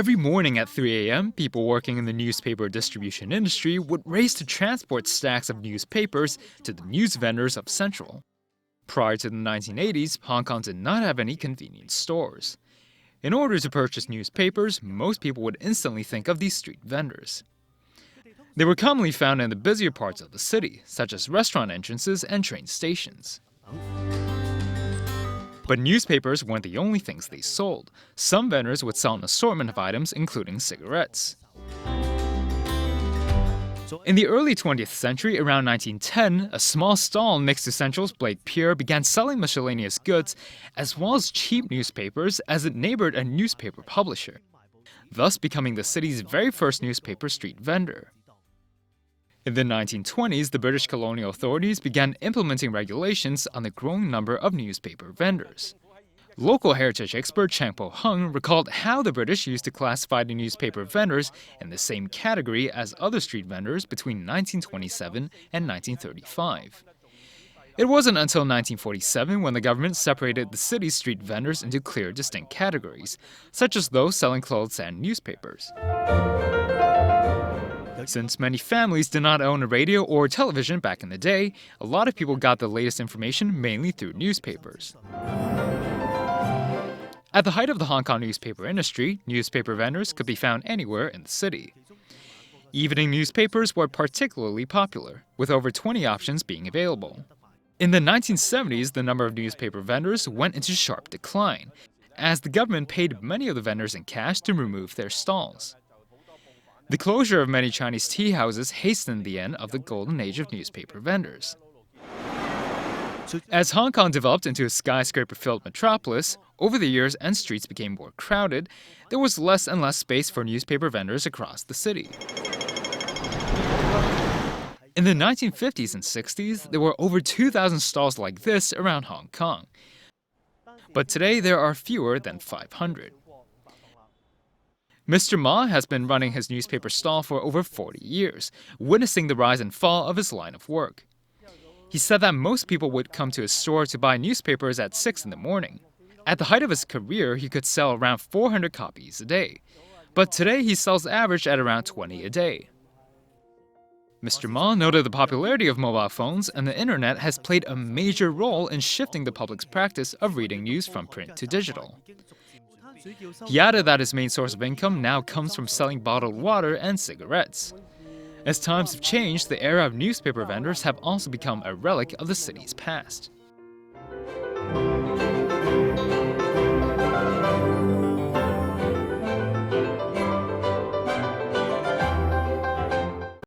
Every morning at 3 a.m., people working in the newspaper distribution industry would race to transport stacks of newspapers to the news vendors of Central. Prior to the 1980s, Hong Kong did not have any convenience stores. In order to purchase newspapers, most people would instantly think of these street vendors. They were commonly found in the busier parts of the city, such as restaurant entrances and train stations. But newspapers weren't the only things they sold. Some vendors would sell an assortment of items, including cigarettes. In the early 20th century, around 1910, a small stall next to Central's Blade Pier began selling miscellaneous goods as well as cheap newspapers as it neighbored a newspaper publisher, thus becoming the city's very first newspaper street vendor. In the 1920s, the British colonial authorities began implementing regulations on the growing number of newspaper vendors. Local heritage expert Chang Po-hung recalled how the British used to classify the newspaper vendors in the same category as other street vendors between 1927 and 1935. It wasn't until 1947 when the government separated the city's street vendors into clear, distinct categories, such as those selling clothes and newspapers. Since many families did not own a radio or television back in the day, a lot of people got the latest information mainly through newspapers. At the height of the Hong Kong newspaper industry, newspaper vendors could be found anywhere in the city. Evening newspapers were particularly popular, with over 20 options being available. In the 1970s, the number of newspaper vendors went into sharp decline, as the government paid many of the vendors in cash to remove their stalls. The closure of many Chinese tea houses hastened the end of the golden age of newspaper vendors. As Hong Kong developed into a skyscraper-filled metropolis, over the years and streets became more crowded, there was less and less space for newspaper vendors across the city. In the 1950s and 60s, there were over 2,000 stalls like this around Hong Kong. But today there are fewer than 500. Mr. Ma has been running his newspaper stall for over 40 years, witnessing the rise and fall of his line of work. He said that most people would come to his store to buy newspapers at 6 in the morning. At the height of his career, he could sell around 400 copies a day. But today, he sells average at around 20 a day. Mr. Ma noted the popularity of mobile phones and the internet has played a major role in shifting the public's practice of reading news from print to digital. He added that his main source of income now comes from selling bottled water and cigarettes. As times have changed, the era of newspaper vendors have also become a relic of the city's past.